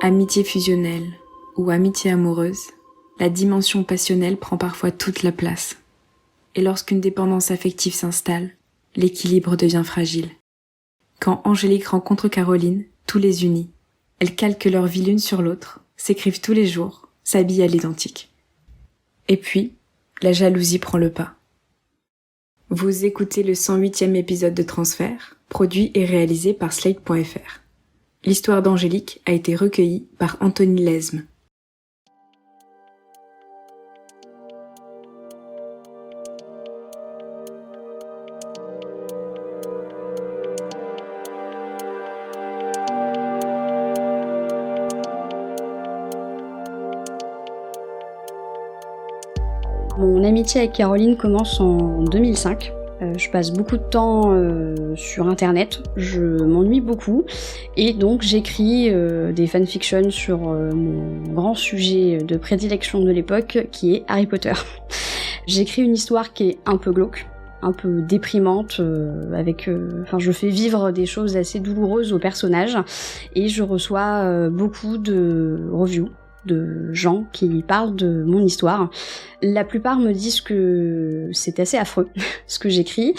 Amitié fusionnelle ou amitié amoureuse, la dimension passionnelle prend parfois toute la place. Et lorsqu'une dépendance affective s'installe, l'équilibre devient fragile. Quand Angélique rencontre Caroline, tout les unit. Elles calquent leur vie l'une sur l'autre, s'écrivent tous les jours, s'habillent à l'identique. Et puis, la jalousie prend le pas. Vous écoutez le 108e épisode de Transfert, produit et réalisé par Slate.fr. L'histoire d'Angélique a été recueillie par Anthony Lesme. Mon amitié avec Caroline commence en 2005. Je passe beaucoup de temps sur internet, je m'ennuie beaucoup et donc j'écris des fanfictions sur mon grand sujet de prédilection de l'époque qui est Harry Potter. J'écris une histoire qui est un peu glauque, un peu déprimante, je fais vivre des choses assez douloureuses aux personnages et je reçois beaucoup de reviews de gens qui parlent de mon histoire. La plupart me disent que c'est assez affreux ce que j'écris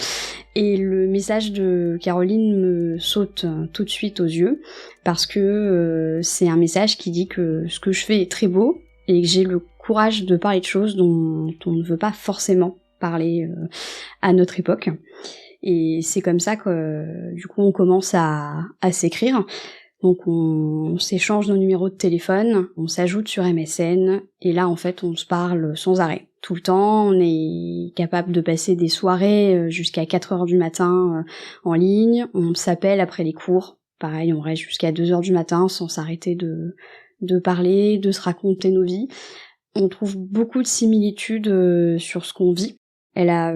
et le message de Caroline me saute tout de suite aux yeux parce que c'est un message qui dit que ce que je fais est très beau et que j'ai le courage de parler de choses dont on ne veut pas forcément parler à notre époque. Et c'est comme ça que du coup on commence à s'écrire. Donc on s'échange nos numéros de téléphone, on s'ajoute sur MSN, et là en fait on se parle sans arrêt. Tout le temps, on est capable de passer des soirées jusqu'à 4h du matin en ligne, on s'appelle après les cours, pareil on reste jusqu'à 2h du matin sans s'arrêter de parler, de se raconter nos vies. On trouve beaucoup de similitudes sur ce qu'on vit. Elle a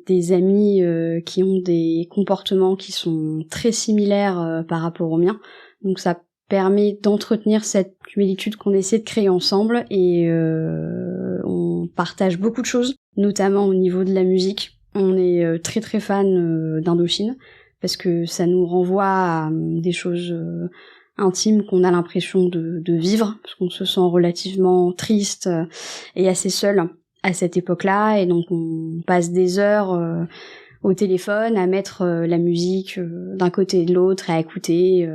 des amis qui ont des comportements qui sont très similaires par rapport aux miens. Donc ça permet d'entretenir cette similitude qu'on essaie de créer ensemble et on partage beaucoup de choses, notamment au niveau de la musique. On est très très fan d'Indochine parce que ça nous renvoie à des choses intimes qu'on a l'impression de vivre, parce qu'on se sent relativement triste et assez seul à cette époque-là, et donc on passe des heures au téléphone, à mettre la musique d'un côté et de l'autre, à écouter,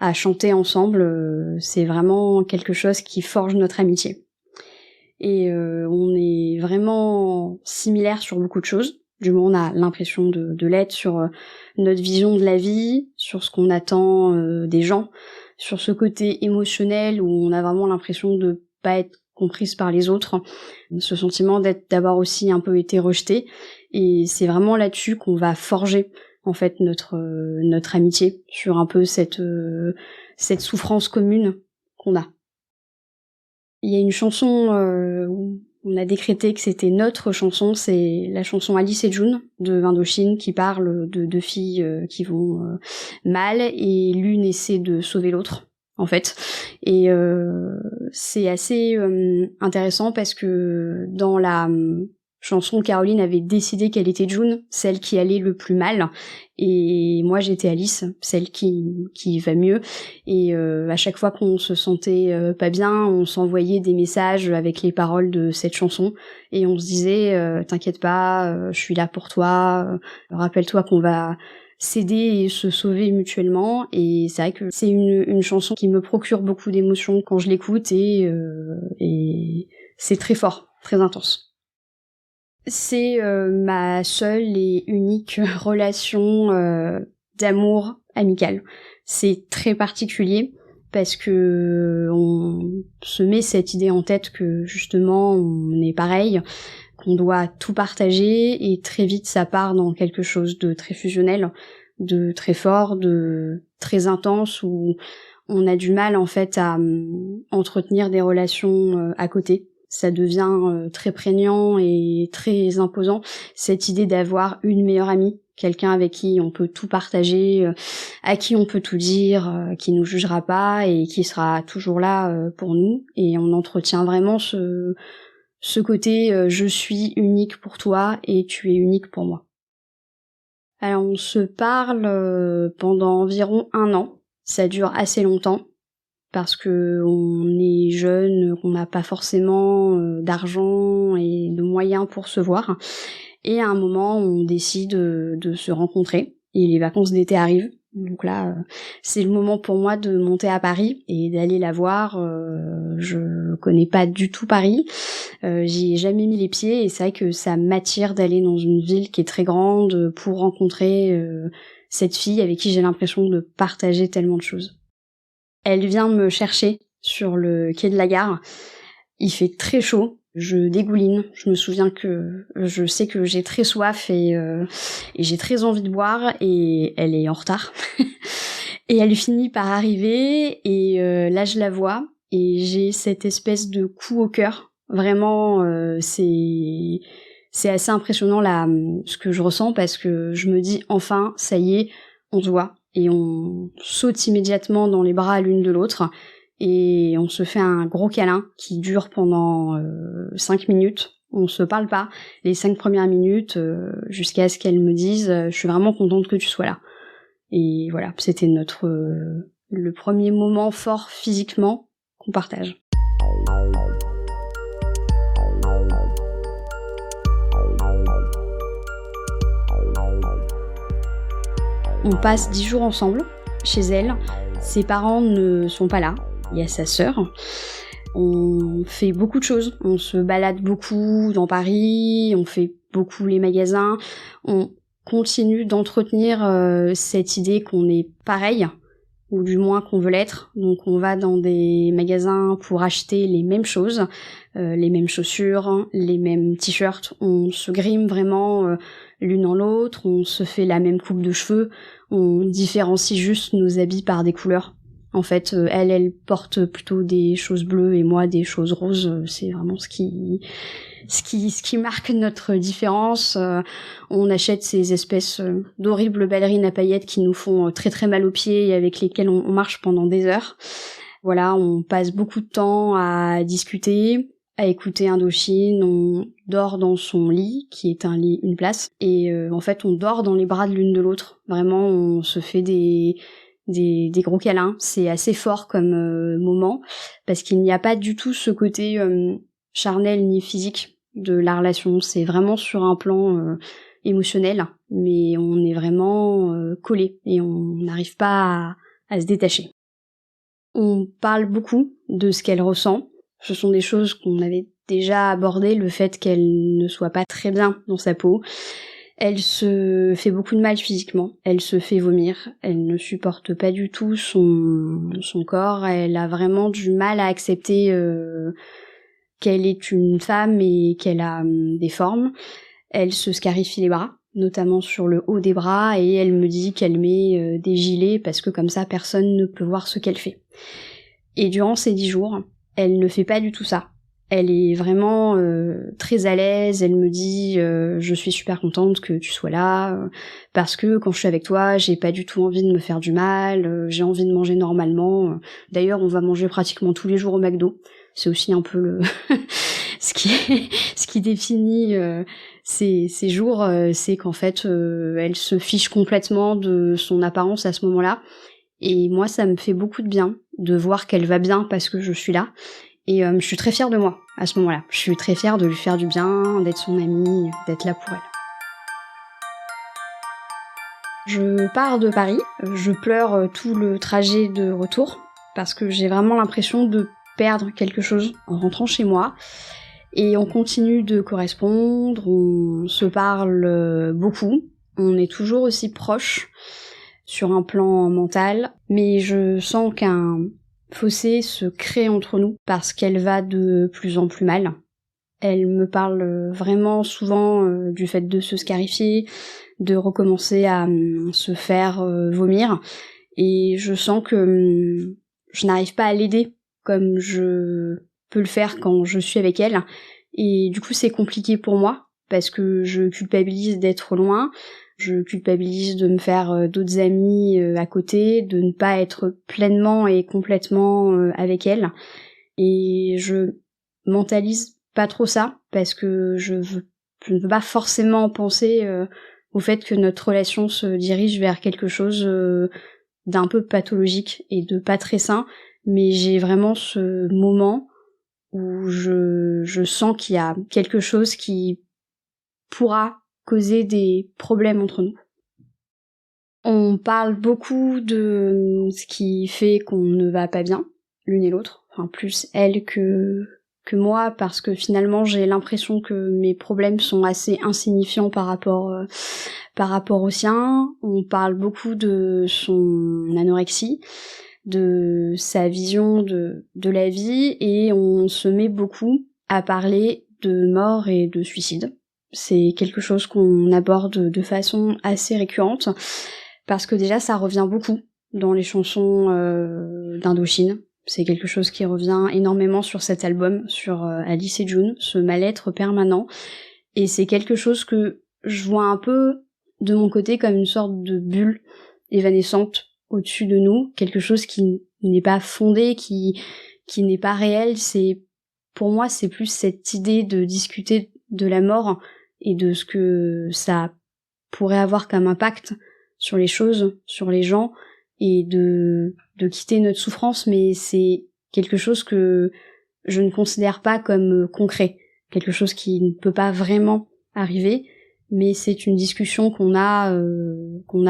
à chanter ensemble. C'est vraiment quelque chose qui forge notre amitié. Et on est vraiment similaires sur beaucoup de choses. Du moins, on a l'impression de l'être sur notre vision de la vie, sur ce qu'on attend des gens, sur ce côté émotionnel où on a vraiment l'impression de pas être comprise par les autres, ce sentiment d'avoir aussi un peu été rejeté, et c'est vraiment là-dessus qu'on va forger en fait notre amitié, sur un peu cette souffrance commune qu'on a. Il y a une chanson où on a décrété que c'était notre chanson, c'est la chanson Alice et June de Indochine, qui parle de deux filles qui vont mal et l'une essaie de sauver l'autre en fait. Et c'est assez intéressant parce que dans la chanson, Caroline avait décidé qu'elle était June, celle qui allait le plus mal, et moi j'étais Alice, celle qui va mieux. Et à chaque fois qu'on se sentait pas bien, on s'envoyait des messages avec les paroles de cette chanson et on se disait t'inquiète pas, je suis là pour toi, rappelle-toi qu'on va s'aider et se sauver mutuellement. Et c'est vrai que c'est une chanson qui me procure beaucoup d'émotions quand je l'écoute, et c'est très fort, très intense. C'est ma seule et unique relation d'amour amical. C'est très particulier parce que on se met cette idée en tête que justement on est pareil, qu'on doit tout partager, et très vite ça part dans quelque chose de très fusionnel, de très fort, de très intense, où on a du mal en fait à entretenir des relations à côté. Ça devient très prégnant et très imposant, cette idée d'avoir une meilleure amie, quelqu'un avec qui on peut tout partager, à qui on peut tout dire, qui nous jugera pas et qui sera toujours là pour nous. Et on entretient vraiment ce côté je suis unique pour toi et tu es unique pour moi. Alors on se parle pendant environ 1 an, ça dure assez longtemps. parce que on est jeune, qu'on n'a pas forcément d'argent et de moyens pour se voir. Et à un moment, on décide de se rencontrer et les vacances d'été arrivent. Donc là, c'est le moment pour moi de monter à Paris et d'aller la voir. Je connais pas du tout Paris, j'y ai jamais mis les pieds et c'est vrai que ça m'attire d'aller dans une ville qui est très grande pour rencontrer cette fille avec qui j'ai l'impression de partager tellement de choses. Elle vient me chercher sur le quai de la gare. Il fait très chaud. Je dégouline, je me souviens que je sais que j'ai très soif et j'ai très envie de boire et elle est en retard. Et elle finit par arriver et là je la vois et j'ai cette espèce de coup au cœur. Vraiment, c'est assez impressionnant là ce que je ressens parce que je me dis enfin, ça y est, on se voit et on saute immédiatement dans les bras l'une de l'autre. Et on se fait un gros câlin qui dure pendant 5 minutes. On se parle pas les 5 premières minutes jusqu'à ce qu'elle me dise je suis vraiment contente que tu sois là. Et voilà, c'était le premier moment fort physiquement qu'on partage. On passe 10 jours ensemble chez elle. Ses parents ne sont pas là. Il y a sa sœur. On fait beaucoup de choses. On se balade beaucoup dans Paris, on fait beaucoup les magasins. On continue d'entretenir cette idée qu'on est pareil, ou du moins qu'on veut l'être. Donc on va dans des magasins pour acheter les mêmes choses, les mêmes chaussures, les mêmes t-shirts. On se grime vraiment l'une dans l'autre, on se fait la même coupe de cheveux, on différencie juste nos habits par des couleurs. En fait, elle porte plutôt des choses bleues et moi des choses roses. C'est vraiment ce qui marque notre différence. On achète ces espèces d'horribles ballerines à paillettes qui nous font très très mal aux pieds et avec lesquelles on marche pendant des heures. Voilà, on passe beaucoup de temps à discuter, à écouter Indochine. On dort dans son lit, qui est un lit une place. Et en fait, on dort dans les bras de l'une de l'autre. Vraiment, on se fait des gros câlins. C'est assez fort comme moment parce qu'il n'y a pas du tout ce côté charnel ni physique de la relation. C'est vraiment sur un plan émotionnel, mais on est vraiment collés et on n'arrive pas à se détacher. On parle beaucoup de ce qu'elle ressent. Ce sont des choses qu'on avait déjà abordées, le fait qu'elle ne soit pas très bien dans sa peau. Elle se fait beaucoup de mal physiquement, elle se fait vomir, elle ne supporte pas du tout son corps, elle a vraiment du mal à accepter qu'elle est une femme et qu'elle a des formes. Elle se scarifie les bras, notamment sur le haut des bras, et elle me dit qu'elle met des gilets parce que comme ça personne ne peut voir ce qu'elle fait. Et durant ces 10 jours, elle ne fait pas du tout ça. Elle est vraiment très à l'aise, elle me dit je suis super contente que tu sois là, parce que quand je suis avec toi, j'ai pas du tout envie de me faire du mal, j'ai envie de manger normalement. D'ailleurs, on va manger pratiquement tous les jours au McDo. C'est aussi un peu le ce qui définit ces jours, c'est qu'en fait elle se fiche complètement de son apparence à ce moment-là. Et moi, ça me fait beaucoup de bien de voir qu'elle va bien parce que je suis là. Et je suis très fière de moi à ce moment-là. Je suis très fière de lui faire du bien, d'être son amie, d'être là pour elle. Je pars de Paris, je pleure tout le trajet de retour parce que j'ai vraiment l'impression de perdre quelque chose en rentrant chez moi. Et on continue de correspondre, on se parle beaucoup, on est toujours aussi proches sur un plan mental, mais je sens qu'un fossé se crée entre nous parce qu'elle va de plus en plus mal. Elle me parle vraiment souvent du fait de se scarifier, de recommencer à se faire vomir, et je sens que je n'arrive pas à l'aider comme je peux le faire quand je suis avec elle, et du coup c'est compliqué pour moi parce que je culpabilise d'être loin, je culpabilise de me faire d'autres amis à côté, de ne pas être pleinement et complètement avec elle, et je mentalise pas trop ça parce que je ne veux pas forcément penser au fait que notre relation se dirige vers quelque chose d'un peu pathologique et de pas très sain, mais j'ai vraiment ce moment où je sens qu'il y a quelque chose qui pourra causer des problèmes entre nous. On parle beaucoup de ce qui fait qu'on ne va pas bien, l'une et l'autre, enfin plus elle que moi, parce que finalement j'ai l'impression que mes problèmes sont assez insignifiants par rapport aux siens. On parle beaucoup de son anorexie, de sa vision de la vie, et on se met beaucoup à parler de mort et de suicide. C'est quelque chose qu'on aborde de façon assez récurrente, parce que déjà ça revient beaucoup dans les chansons d'Indochine. C'est quelque chose qui revient énormément sur cet album, sur Alice et June, ce mal-être permanent. Et c'est quelque chose que je vois un peu de mon côté comme une sorte de bulle évanescente au-dessus de nous, quelque chose qui n'est pas fondé, qui n'est pas réel. Pour moi, c'est plus cette idée de discuter de la mort et de ce que ça pourrait avoir comme impact sur les choses, sur les gens, et de quitter notre souffrance, mais c'est quelque chose que je ne considère pas comme concret, quelque chose qui ne peut pas vraiment arriver, mais c'est une discussion qu'on a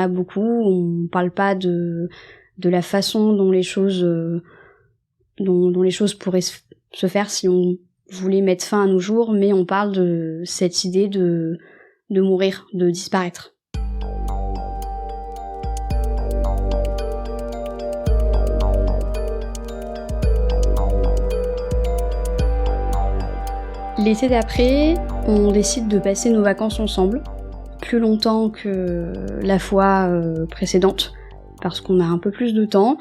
beaucoup. On parle pas de la façon dont les choses dont les choses pourraient se faire si on voulait mettre fin à nos jours, mais on parle de cette idée de mourir, de disparaître. L'été d'après, on décide de passer nos vacances ensemble, plus longtemps que la fois précédente, parce qu'on a un peu plus de temps.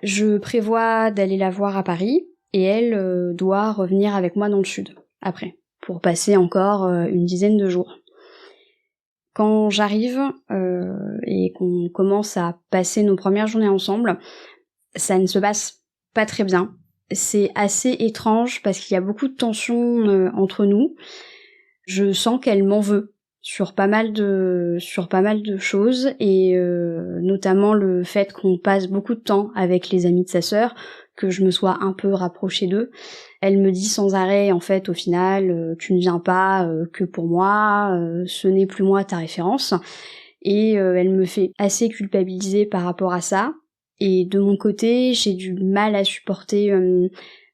Je prévois d'aller la voir à Paris, et elle doit revenir avec moi dans le sud, après, pour passer encore une dizaine de jours. Quand j'arrive et qu'on commence à passer nos premières journées ensemble, ça ne se passe pas très bien. C'est assez étrange parce qu'il y a beaucoup de tensions entre nous. Je sens qu'elle m'en veut sur pas mal de choses, et notamment le fait qu'on passe beaucoup de temps avec les amis de sa sœur, que je me sois un peu rapprochée d'eux. Elle me dit sans arrêt, en fait, au final, tu ne viens pas que pour moi, ce n'est plus moi ta référence. Et elle me fait assez culpabiliser par rapport à ça. Et de mon côté, j'ai du mal à supporter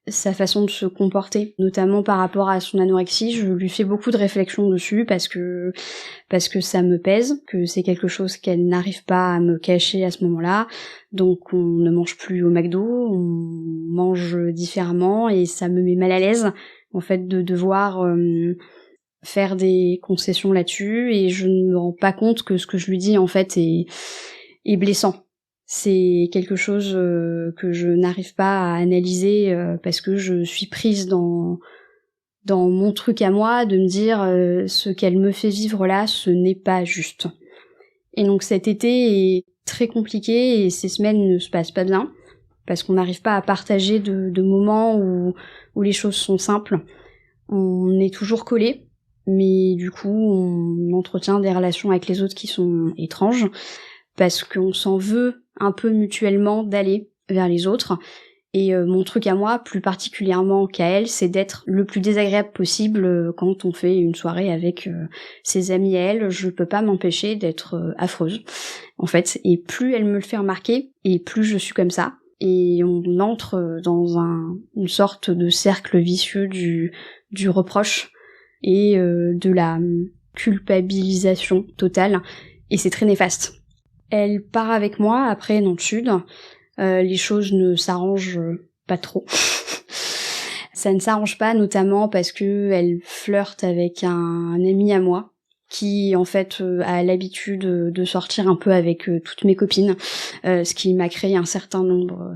sa façon de se comporter, notamment par rapport à son anorexie. Je lui fais beaucoup de réflexions dessus parce que ça me pèse, que c'est quelque chose qu'elle n'arrive pas à me cacher à ce moment-là. Donc on ne mange plus au McDo, on mange différemment, et ça me met mal à l'aise en fait de devoir faire des concessions là-dessus, et je ne me rends pas compte que ce que je lui dis en fait est blessant. C'est quelque chose que je n'arrive pas à analyser parce que je suis prise dans mon truc à moi de me dire ce qu'elle me fait vivre là, ce n'est pas juste. Et donc cet été est très compliqué et ces semaines ne se passent pas bien parce qu'on n'arrive pas à partager de moments où les choses sont simples. On est toujours collés, mais du coup on entretient des relations avec les autres qui sont étranges parce qu'on s'en veut un peu mutuellement d'aller vers les autres. Et mon truc à moi, plus particulièrement qu'à elle, c'est d'être le plus désagréable possible quand on fait une soirée avec ses amis à elle. Je peux pas m'empêcher d'être affreuse, en fait. Et plus elle me le fait remarquer, et plus je suis comme ça. Et on entre dans une sorte de cercle vicieux du reproche et de la culpabilisation totale. Et c'est très néfaste. Elle part avec moi après dans le sud. Les choses ne s'arrangent pas trop. Ça ne s'arrange pas notamment parce que elle flirte avec un ami à moi qui en fait a l'habitude de sortir un peu avec toutes mes copines, ce qui me crée un certain nombre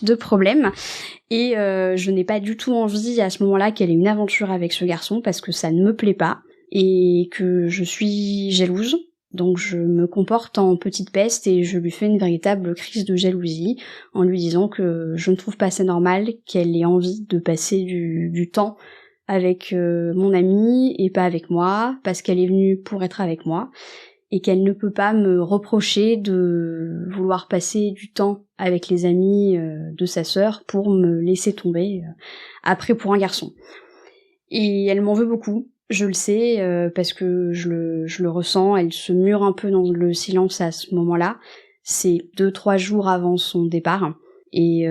de problèmes. Et je n'ai pas du tout envie à ce moment-là qu'elle ait une aventure avec ce garçon parce que ça ne me plaît pas et que je suis jalouse. Donc je me comporte en petite peste et je lui fais une véritable crise de jalousie en lui disant que je ne trouve pas ça normal qu'elle ait envie de passer du temps avec mon amie et pas avec moi, parce qu'elle est venue pour être avec moi. et qu'elle ne peut pas me reprocher de vouloir passer du temps avec les amis de sa sœur pour me laisser tomber après pour un garçon. Et elle m'en veut beaucoup, je le sais, parce que je le ressens, elle se mure un peu dans le silence à ce moment-là. C'est 2-3 jours avant son départ, et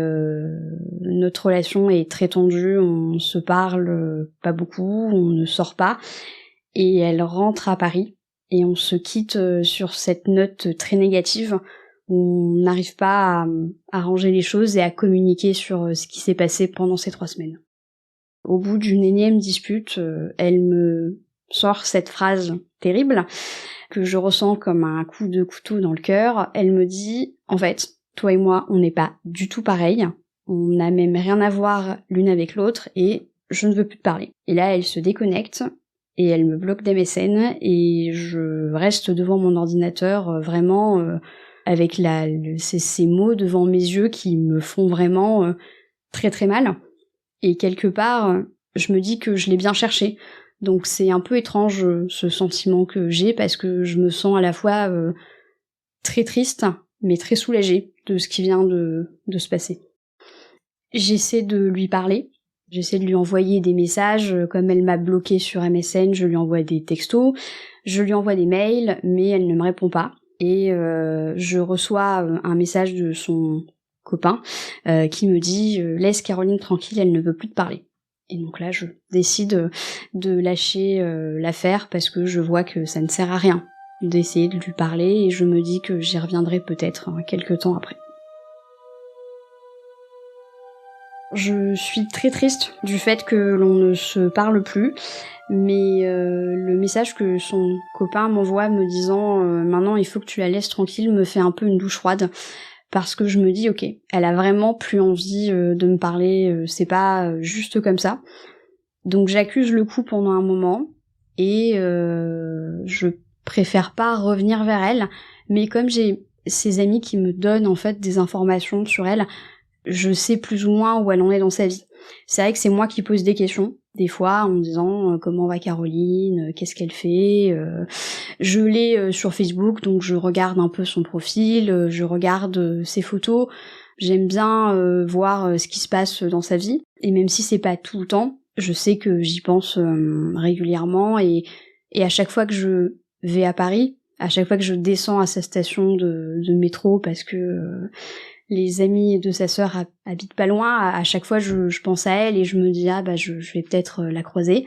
notre relation est très tendue, on se parle pas beaucoup, on ne sort pas, et elle rentre à Paris, et on se quitte sur cette note très négative, où on n'arrive pas à ranger les choses et à communiquer sur ce qui s'est passé pendant ces 3 semaines. Au bout d'une énième dispute, elle me sort cette phrase terrible, que je ressens comme un coup de couteau dans le cœur. Elle me dit, en fait, toi et moi, on n'est pas du tout pareils, on n'a même rien à voir l'une avec l'autre, et je ne veux plus te parler. Et là, elle se déconnecte, et elle me bloque d'MSN, et je reste devant mon ordinateur, vraiment, avec ces mots devant mes yeux qui me font vraiment très très mal. Et quelque part, je me dis que je l'ai bien cherché. Donc c'est un peu étrange ce sentiment que j'ai, parce que je me sens à la fois très triste, mais très soulagée de ce qui vient de se passer. J'essaie de lui parler, j'essaie de lui envoyer des messages, comme elle m'a bloqué sur MSN, je lui envoie des textos, je lui envoie des mails, mais elle ne me répond pas. Et je reçois un message de son copain qui me dit laisse Caroline tranquille, elle ne veut plus te parler. Et donc là je décide de lâcher l'affaire, parce que je vois que ça ne sert à rien d'essayer de lui parler, et je me dis que j'y reviendrai peut-être quelques temps après. Je suis très triste du fait que l'on ne se parle plus, mais le message que son copain m'envoie me disant maintenant il faut que tu la laisses tranquille me fait un peu une douche froide, parce que je me dis ok, elle a vraiment plus envie de me parler, c'est pas juste comme ça. Donc j'accuse le coup pendant un moment, et je préfère pas revenir vers elle, mais comme j'ai ses amis qui me donnent en fait des informations sur elle, je sais plus ou moins où elle en est dans sa vie. C'est vrai que c'est moi qui pose des questions, des fois, en me disant comment va Caroline, qu'est-ce qu'elle fait. Je l'ai sur Facebook, donc je regarde un peu son profil, je regarde ses photos. J'aime bien voir ce qui se passe dans sa vie, et même si c'est pas tout le temps, je sais que j'y pense régulièrement, et à chaque fois que je vais à Paris, à chaque fois que je descends à sa station de métro, parce que les amis de sa sœur habitent pas loin, à chaque fois je pense à elle, et je me dis je vais peut-être la croiser.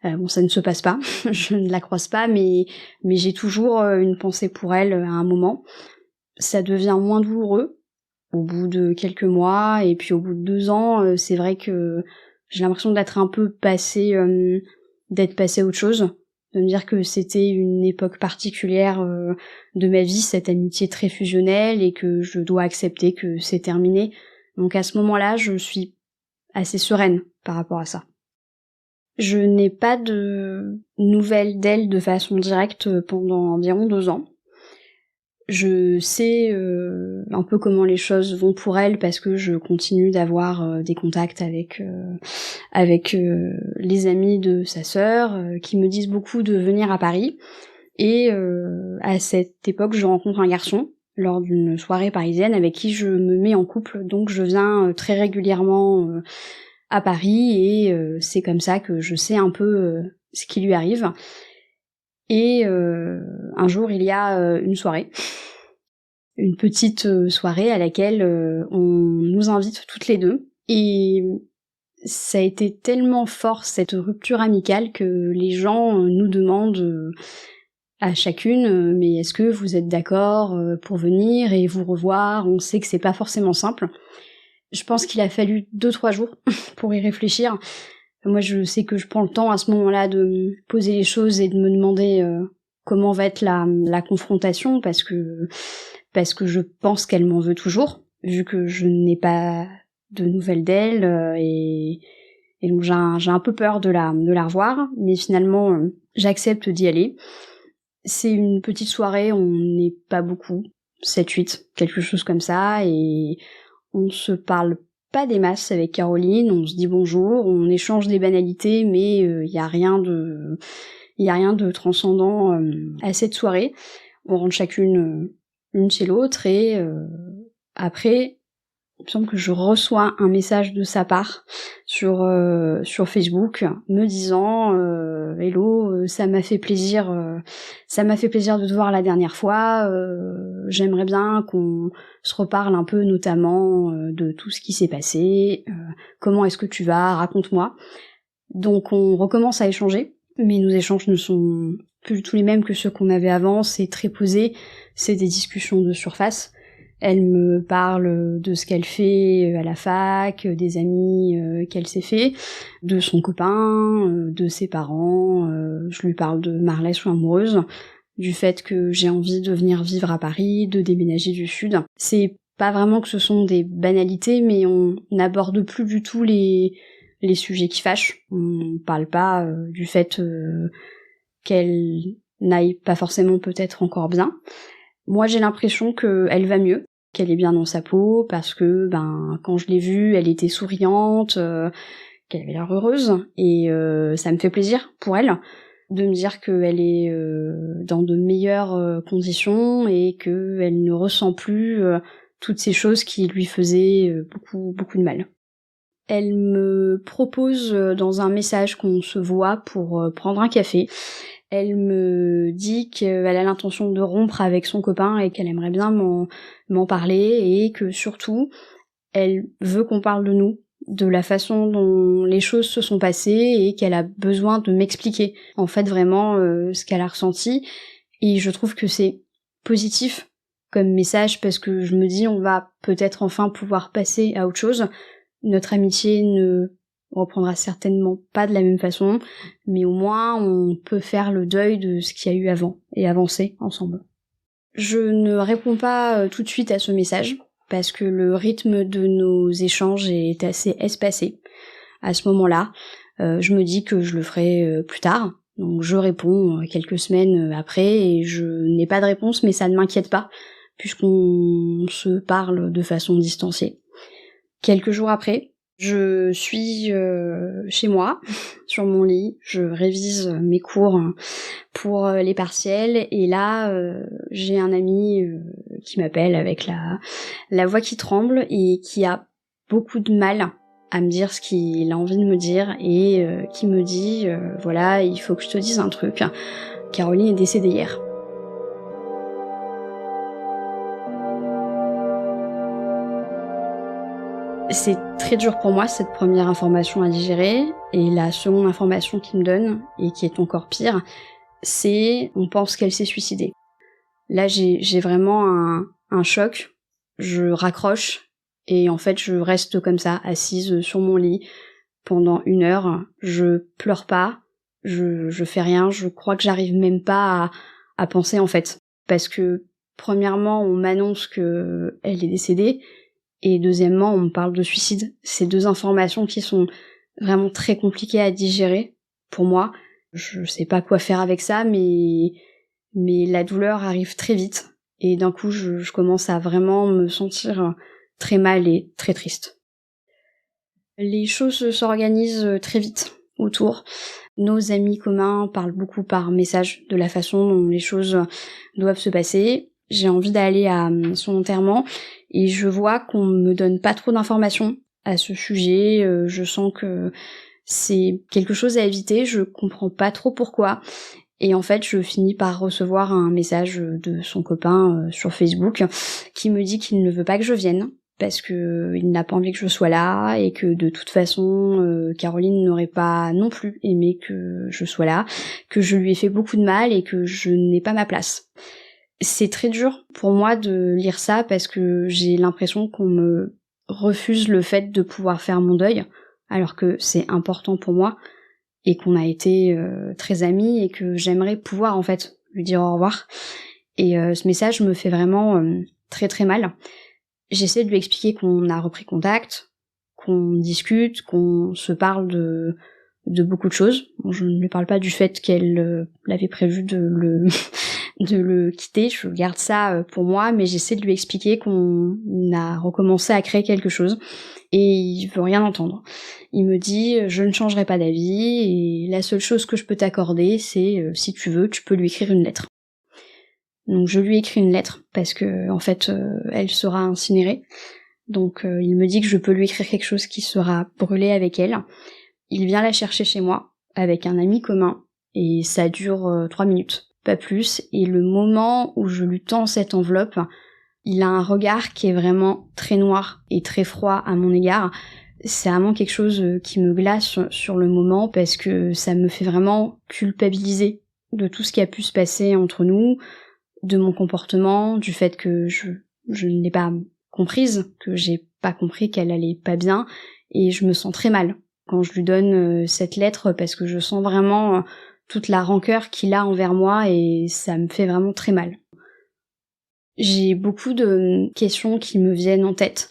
Bon, ça ne se passe pas, je ne la croise pas, mais j'ai toujours une pensée pour elle à un moment. Ça devient moins douloureux au bout de quelques mois, et puis au bout de 2 ans, c'est vrai que j'ai l'impression d'être un peu passée, d'être passée à autre chose, de me dire que c'était une époque particulière de ma vie, cette amitié très fusionnelle, et que je dois accepter que c'est terminé. Donc à ce moment-là, je suis assez sereine par rapport à ça. Je n'ai pas de nouvelles d'elle de façon directe pendant environ 2 ans. Je sais un peu comment les choses vont pour elle, parce que je continue d'avoir des contacts avec les amis de sa sœur qui me disent beaucoup de venir à Paris. Et à cette époque, je rencontre un garçon lors d'une soirée parisienne avec qui je me mets en couple, donc je viens très régulièrement à Paris, et c'est comme ça que je sais un peu ce qui lui arrive. Et un jour, il y a une soirée, une petite soirée à laquelle on nous invite toutes les deux, et ça a été tellement fort cette rupture amicale que les gens nous demandent à chacune mais est-ce que vous êtes d'accord pour venir et vous revoir. On sait que c'est pas forcément simple. Je pense qu'il a fallu 2-3 jours pour y réfléchir. Moi je sais que je prends le temps à ce moment-là de me poser les choses et de me demander comment va être la confrontation, parce que je pense qu'elle m'en veut toujours, vu que je n'ai pas de nouvelles d'elle, et donc j'ai un peu peur de la revoir, mais finalement j'accepte d'y aller. C'est une petite soirée, on n'est pas beaucoup, 7-8, quelque chose comme ça, et on se parle pas des masses avec Caroline, on se dit bonjour, on échange des banalités, mais y a rien de transcendant à cette soirée. On rentre chacune l'une chez l'autre et après, il me semble que je reçois un message de sa part sur Facebook me disant Hello, ça m'a fait plaisir de te voir la dernière fois, j'aimerais bien qu'on se reparle un peu notamment de tout ce qui s'est passé, comment est-ce que tu vas, raconte-moi. Donc on recommence à échanger, mais nos échanges ne sont plus du tout les mêmes que ceux qu'on avait avant, c'est très posé, c'est des discussions de surface. Elle me parle de ce qu'elle fait à la fac, des amis qu'elle s'est fait, de son copain, de ses parents, je lui parle de ma relation amoureuse, du fait que j'ai envie de venir vivre à Paris, de déménager du Sud. C'est pas vraiment que ce sont des banalités, mais on n'aborde plus du tout les sujets qui fâchent. On parle pas du fait qu'elle n'aille pas forcément peut-être encore bien. Moi j'ai l'impression qu'elle va mieux, qu'elle est bien dans sa peau, parce que quand je l'ai vue, elle était souriante, qu'elle avait l'air heureuse, et ça me fait plaisir pour elle de me dire qu'elle est dans de meilleures conditions et qu'elle ne ressent plus toutes ces choses qui lui faisaient beaucoup de mal. Elle me propose dans un message qu'on se voit pour prendre un café. Elle me dit qu'elle a l'intention de rompre avec son copain et qu'elle aimerait bien m'en parler et que surtout, elle veut qu'on parle de nous, de la façon dont les choses se sont passées et qu'elle a besoin de m'expliquer en fait vraiment ce qu'elle a ressenti. Et je trouve que c'est positif comme message parce que je me dis on va peut-être enfin pouvoir passer à autre chose. Notre amitié ne reprendra certainement pas de la même façon, mais au moins on peut faire le deuil de ce qu'il y a eu avant et avancer ensemble. Je ne réponds pas tout de suite à ce message, parce que le rythme de nos échanges est assez espacé. À ce moment-là, je me dis que je le ferai plus tard, donc je réponds quelques semaines après, et je n'ai pas de réponse, mais ça ne m'inquiète pas, puisqu'on se parle de façon distanciée. Quelques jours après, je suis chez moi, sur mon lit, je révise mes cours pour les partiels, et là, j'ai un ami qui m'appelle avec la voix qui tremble et qui a beaucoup de mal à me dire ce qu'il a envie de me dire, et qui me dit voilà, il faut que je te dise un truc, Caroline est décédée hier. C'est très dur pour moi, cette première information à digérer, et la seconde information qu'il me donne, et qui est encore pire, c'est on pense qu'elle s'est suicidée. Là, j'ai vraiment un choc, je raccroche, et en fait, je reste comme ça, assise sur mon lit, pendant 1 heure, je pleure pas, je fais rien, je crois que j'arrive même pas à penser en fait. Parce que, premièrement, on m'annonce que elle est décédée, et deuxièmement, on me parle de suicide. C'est 2 informations qui sont vraiment très compliquées à digérer pour moi. Je sais pas quoi faire avec ça, mais la douleur arrive très vite. Et d'un coup, je commence à vraiment me sentir très mal et très triste. Les choses s'organisent très vite autour. Nos amis communs parlent beaucoup par message de la façon dont les choses doivent se passer. J'ai envie d'aller à son enterrement et je vois qu'on me donne pas trop d'informations à ce sujet. Je sens que c'est quelque chose à éviter, je comprends pas trop pourquoi. Et en fait, je finis par recevoir un message de son copain sur Facebook qui me dit qu'il ne veut pas que je vienne parce que il n'a pas envie que je sois là et que de toute façon Caroline n'aurait pas non plus aimé que je sois là, que je lui ai fait beaucoup de mal et que je n'ai pas ma place. C'est très dur pour moi de lire ça parce que j'ai l'impression qu'on me refuse le fait de pouvoir faire mon deuil, alors que c'est important pour moi et qu'on a été très amis et que j'aimerais pouvoir en fait lui dire au revoir. Et ce message me fait vraiment très très mal. J'essaie de lui expliquer qu'on a repris contact, qu'on discute, qu'on se parle de beaucoup de choses. Bon, je ne lui parle pas du fait qu'elle avait prévu de le quitter, je garde ça pour moi, mais j'essaie de lui expliquer qu'on a recommencé à créer quelque chose, et il veut rien entendre. Il me dit je ne changerai pas d'avis, et la seule chose que je peux t'accorder, c'est si tu veux, tu peux lui écrire une lettre. Donc je lui écris une lettre parce que en fait elle sera incinérée. Donc il me dit que je peux lui écrire quelque chose qui sera brûlé avec elle. Il vient la chercher chez moi avec un ami commun et ça dure 3 minutes, pas plus. Et le moment où je lui tends cette enveloppe, il a un regard qui est vraiment très noir et très froid à mon égard. C'est vraiment quelque chose qui me glace sur le moment parce que ça me fait vraiment culpabiliser de tout ce qui a pu se passer entre nous, de mon comportement, du fait que je ne l'ai pas comprise, que j'ai pas compris qu'elle allait pas bien, et je me sens très mal quand je lui donne cette lettre parce que je sens vraiment toute la rancœur qu'il a envers moi et ça me fait vraiment très mal. J'ai beaucoup de questions qui me viennent en tête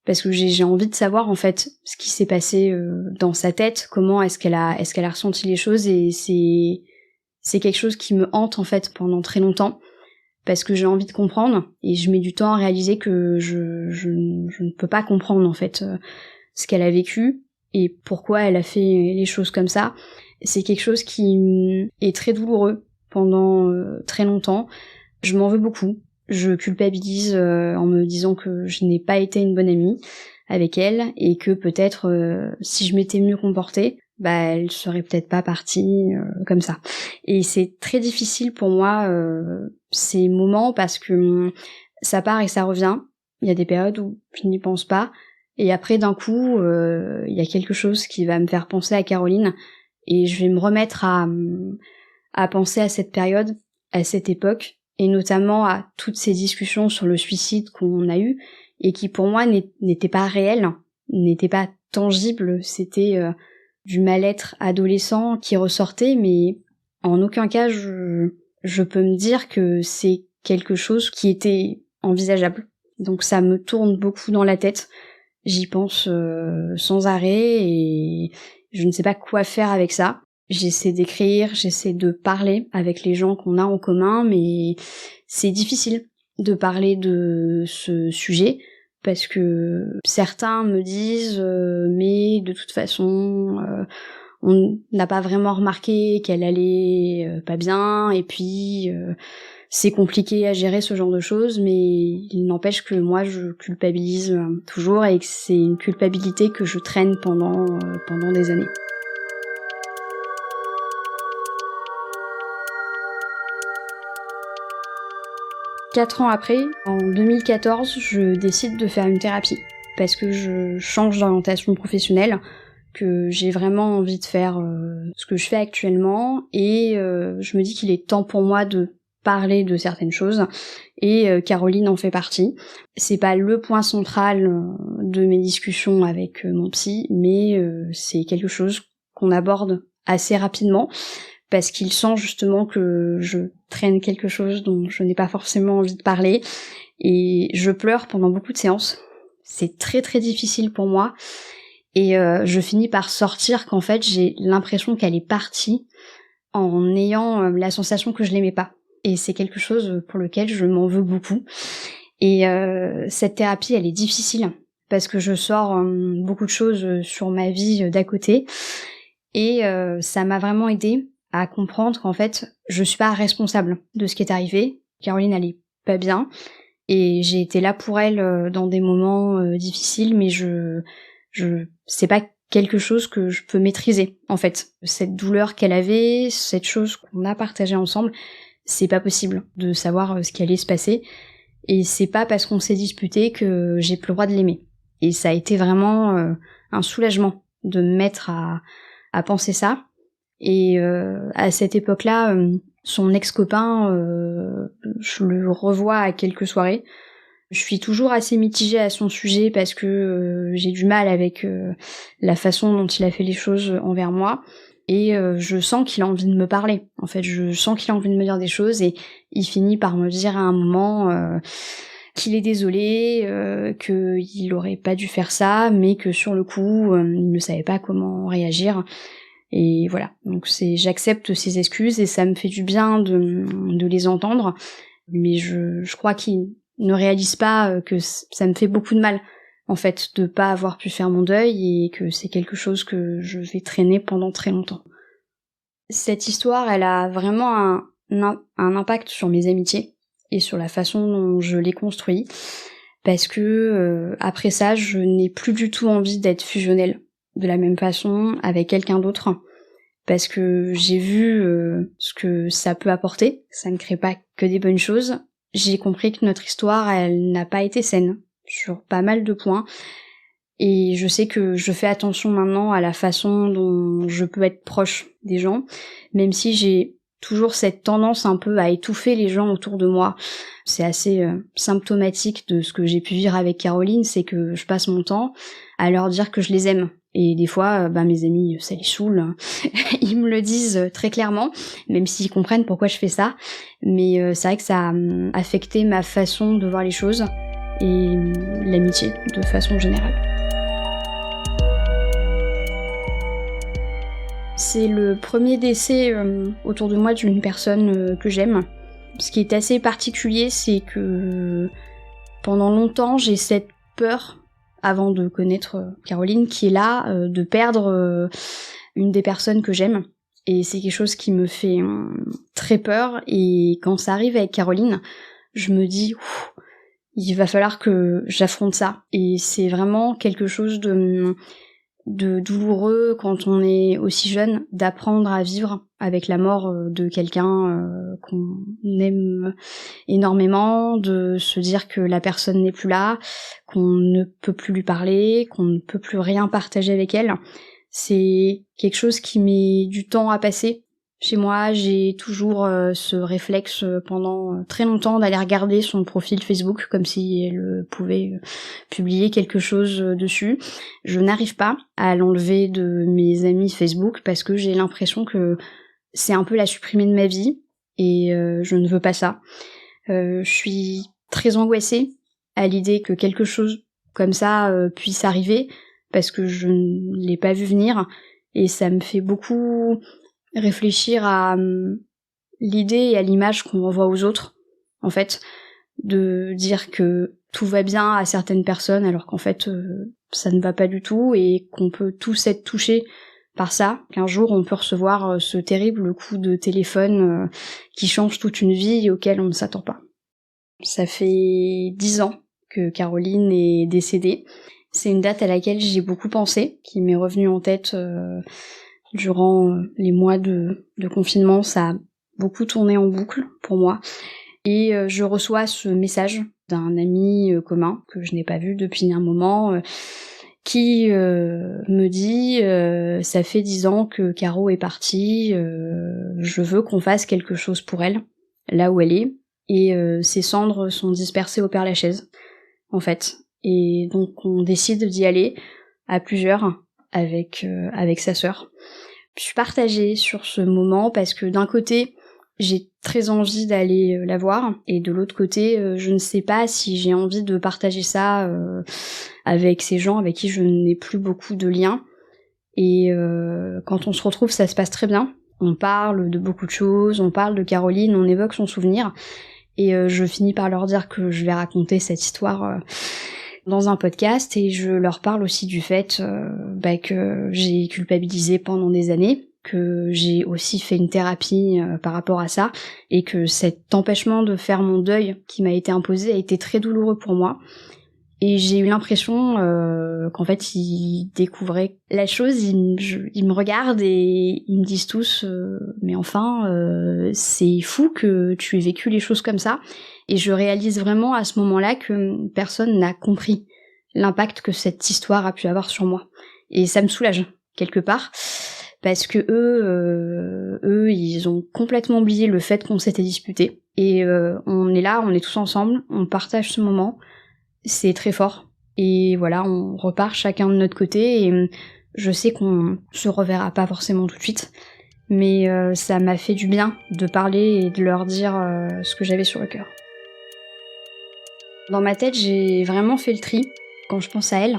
parce que j'ai envie de savoir en fait ce qui s'est passé dans sa tête, comment est-ce qu'elle a ressenti les choses, et c'est quelque chose qui me hante en fait pendant très longtemps. Parce que j'ai envie de comprendre, et je mets du temps à réaliser que je ne peux pas comprendre en fait ce qu'elle a vécu et pourquoi elle a fait les choses comme ça. C'est quelque chose qui est très douloureux pendant très longtemps. Je m'en veux beaucoup. Je culpabilise en me disant que je n'ai pas été une bonne amie avec elle et que peut-être si je m'étais mieux comportée, elle serait peut-être pas partie comme ça. Et c'est très difficile pour moi ces moments parce que ça part et ça revient. Il y a des périodes où je n'y pense pas et après d'un coup il y a quelque chose qui va me faire penser à Caroline et je vais me remettre à penser à cette période, à cette époque et notamment à toutes ces discussions sur le suicide qu'on a eues et qui pour moi n'étaient pas réelles, n'étaient pas tangibles, c'était du mal-être adolescent qui ressortait, mais en aucun cas je peux me dire que c'est quelque chose qui était envisageable. Donc ça me tourne beaucoup dans la tête, j'y pense sans arrêt et je ne sais pas quoi faire avec ça. J'essaie d'écrire, j'essaie de parler avec les gens qu'on a en commun, mais c'est difficile de parler de ce sujet parce que certains me disent mais de toute façon on n'a pas vraiment remarqué qu'elle allait pas bien et puis c'est compliqué à gérer ce genre de choses, mais il n'empêche que moi je culpabilise toujours et que c'est une culpabilité que je traîne pendant des années. Quatre ans après, en 2014, je décide de faire une thérapie parce que je change d'orientation professionnelle, que j'ai vraiment envie de faire ce que je fais actuellement et je me dis qu'il est temps pour moi de parler de certaines choses et Caroline en fait partie. C'est pas le point central de mes discussions avec mon psy, mais c'est quelque chose qu'on aborde assez rapidement parce qu'il sent justement que je traîne quelque chose dont je n'ai pas forcément envie de parler et je pleure pendant beaucoup de séances. C'est très très difficile pour moi et je finis par sortir qu'en fait j'ai l'impression qu'elle est partie en ayant la sensation que je l'aimais pas. Et c'est quelque chose pour lequel je m'en veux beaucoup. Et cette thérapie elle est difficile parce que je sors beaucoup de choses sur ma vie d'à côté et ça m'a vraiment aidée à comprendre qu'en fait, je suis pas responsable de ce qui est arrivé. Caroline, elle est pas bien. Et j'ai été là pour elle dans des moments difficiles, mais c'est pas quelque chose que je peux maîtriser, en fait. Cette douleur qu'elle avait, cette chose qu'on a partagée ensemble, c'est pas possible de savoir ce qui allait se passer. Et c'est pas parce qu'on s'est disputé que j'ai plus le droit de l'aimer. Et ça a été vraiment un soulagement de me mettre à penser ça. Et à cette époque-là, son ex-copain, je le revois à quelques soirées. Je suis toujours assez mitigée à son sujet parce que j'ai du mal avec la façon dont il a fait les choses envers moi. Et je sens qu'il a envie de me parler. En fait, je sens qu'il a envie de me dire des choses et il finit par me dire à un moment qu'il est désolé, qu'il aurait pas dû faire ça, mais que sur le coup, il ne savait pas comment réagir. Et voilà, donc j'accepte ses excuses et ça me fait du bien de les entendre, mais je crois qu'il ne réalise pas que ça me fait beaucoup de mal, en fait, de pas avoir pu faire mon deuil et que c'est quelque chose que je vais traîner pendant très longtemps. Cette histoire, elle a vraiment un impact sur mes amitiés, et sur la façon dont je les construis, parce que après ça, je n'ai plus du tout envie d'être fusionnelle de la même façon avec quelqu'un d'autre, parce que j'ai vu ce que ça peut apporter, ça ne crée pas que des bonnes choses. J'ai compris que notre histoire, elle n'a pas été saine sur pas mal de points, et je sais que je fais attention maintenant à la façon dont je peux être proche des gens, même si j'ai toujours cette tendance un peu à étouffer les gens autour de moi. C'est assez symptomatique de ce que j'ai pu vivre avec Caroline, c'est que je passe mon temps à leur dire que je les aime. Et des fois, mes amis, ça les saoule. Ils me le disent très clairement, même s'ils comprennent pourquoi je fais ça. Mais c'est vrai que ça a affecté ma façon de voir les choses et l'amitié de façon générale. C'est le premier décès autour de moi d'une personne que j'aime. Ce qui est assez particulier, c'est que pendant longtemps, j'ai cette peur, avant de connaître Caroline, qui est là, de perdre une des personnes que j'aime. Et c'est quelque chose qui me fait très peur. Et quand ça arrive avec Caroline, je me dis, il va falloir que j'affronte ça. Et c'est vraiment quelque chose de douloureux quand on est aussi jeune, d'apprendre à vivre avec la mort de quelqu'un qu'on aime énormément, de se dire que la personne n'est plus là, qu'on ne peut plus lui parler, qu'on ne peut plus rien partager avec elle. C'est quelque chose qui met du temps à passer. Chez moi, j'ai toujours ce réflexe pendant très longtemps d'aller regarder son profil Facebook comme si elle pouvait publier quelque chose dessus. Je n'arrive pas à l'enlever de mes amis Facebook parce que j'ai l'impression que c'est un peu la supprimer de ma vie et je ne veux pas ça. Je suis très angoissée à l'idée que quelque chose comme ça puisse arriver parce que je ne l'ai pas vu venir et ça me fait beaucoup réfléchir à l'idée et à l'image qu'on renvoie aux autres, en fait, de dire que tout va bien à certaines personnes alors qu'en fait ça ne va pas du tout et qu'on peut tous être touchés par ça, qu'un jour on peut recevoir ce terrible coup de téléphone qui change toute une vie et auquel on ne s'attend pas. Ça fait 10 ans que Caroline est décédée. C'est une date à laquelle j'ai beaucoup pensé, qui m'est revenue en tête durant les mois de confinement. Ça a beaucoup tourné en boucle pour moi. Et je reçois ce message d'un ami commun que je n'ai pas vu depuis un moment qui me dit ça fait 10 ans que Caro est partie, je veux qu'on fasse quelque chose pour elle, là où elle est. Et ses cendres sont dispersées au Père-Lachaise, en fait. Et donc on décide d'y aller à plusieurs avec sa sœur. Je suis partagée sur ce moment parce que d'un côté, j'ai très envie d'aller la voir, et de l'autre côté, je ne sais pas si j'ai envie de partager ça avec ces gens avec qui je n'ai plus beaucoup de liens. Et quand on se retrouve, ça se passe très bien. On parle de beaucoup de choses, on parle de Caroline, on évoque son souvenir, et je finis par leur dire que je vais raconter cette histoire dans un podcast, et je leur parle aussi du fait que j'ai culpabilisé pendant des années, que j'ai aussi fait une thérapie par rapport à ça, et que cet empêchement de faire mon deuil qui m'a été imposé a été très douloureux pour moi. Et j'ai eu l'impression qu'en fait ils découvraient la chose, ils me regardent et ils me disent tous mais enfin c'est fou que tu aies vécu les choses comme ça. Et je réalise vraiment à ce moment-là que personne n'a compris l'impact que cette histoire a pu avoir sur moi. Et ça me soulage quelque part, parce que eux ils ont complètement oublié le fait qu'on s'était disputés. Et on est là, on est tous ensemble, on partage ce moment. C'est très fort. Et voilà, on repart chacun de notre côté, et je sais qu'on se reverra pas forcément tout de suite, mais ça m'a fait du bien de parler et de leur dire ce que j'avais sur le cœur. Dans ma tête, j'ai vraiment fait le tri. Quand je pense à elle,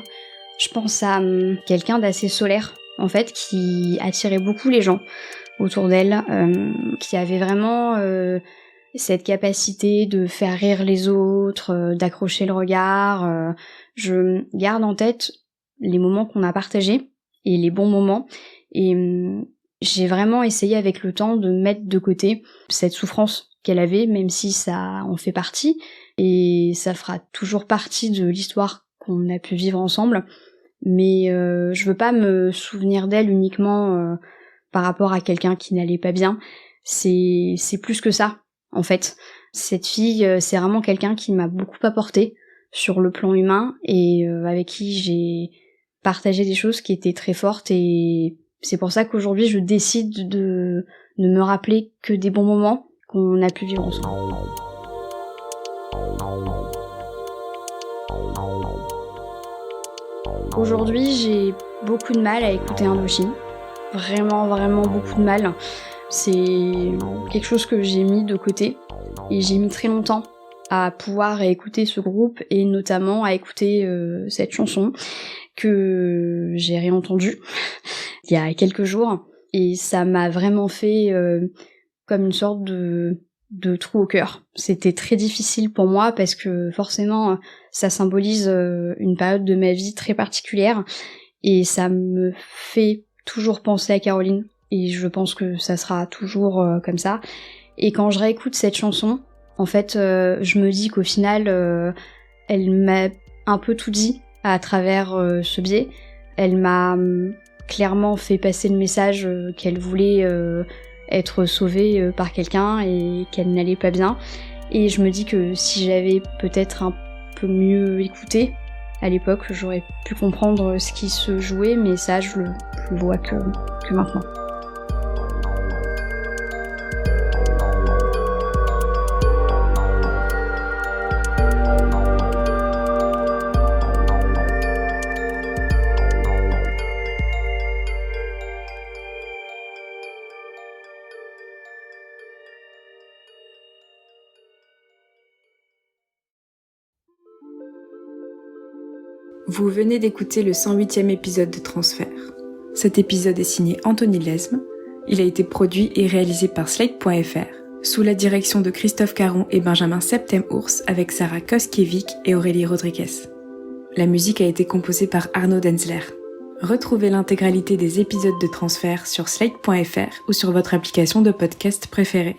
je pense à quelqu'un d'assez solaire, en fait, qui attirait beaucoup les gens autour d'elle, qui avait vraiment cette capacité de faire rire les autres, d'accrocher le regard. Je garde en tête les moments qu'on a partagés et les bons moments. Et J'ai vraiment essayé avec le temps de mettre de côté cette souffrance qu'elle avait, même si ça en fait partie, et ça fera toujours partie de l'histoire qu'on a pu vivre ensemble. Mais je veux pas me souvenir d'elle uniquement par rapport à quelqu'un qui n'allait pas bien. C'est plus que ça, en fait. Cette fille, c'est vraiment quelqu'un qui m'a beaucoup apporté sur le plan humain et avec qui j'ai partagé des choses qui étaient très fortes, et c'est pour ça qu'aujourd'hui je décide de ne me rappeler que des bons moments qu'on a pu vivre ensemble. Aujourd'hui, j'ai beaucoup de mal à écouter Indochine. Vraiment, vraiment beaucoup de mal. C'est quelque chose que j'ai mis de côté. Et j'ai mis très longtemps à pouvoir écouter ce groupe et notamment à écouter cette chanson que j'ai réentendue il y a quelques jours. Et ça m'a vraiment fait comme une sorte de trou au cœur. C'était très difficile pour moi parce que forcément ça symbolise une période de ma vie très particulière et ça me fait toujours penser à Caroline et je pense que ça sera toujours comme ça. Et quand je réécoute cette chanson, en fait je me dis qu'au final elle m'a un peu tout dit à travers ce biais. Elle m'a clairement fait passer le message qu'elle voulait être sauvée par quelqu'un et qu'elle n'allait pas bien. Et je me dis que si j'avais peut-être un peu mieux écouté à l'époque, j'aurais pu comprendre ce qui se jouait, mais ça je le vois que maintenant. Vous venez d'écouter le 108e épisode de Transfert. Cet épisode est signé Anthony Lesme. Il a été produit et réalisé par Slate.fr, sous la direction de Christophe Caron et Benjamin Septem-Ours, avec Sarah Koskiewicz et Aurélie Rodriguez. La musique a été composée par Arnaud Denzler. Retrouvez l'intégralité des épisodes de Transfert sur Slate.fr ou sur votre application de podcast préférée.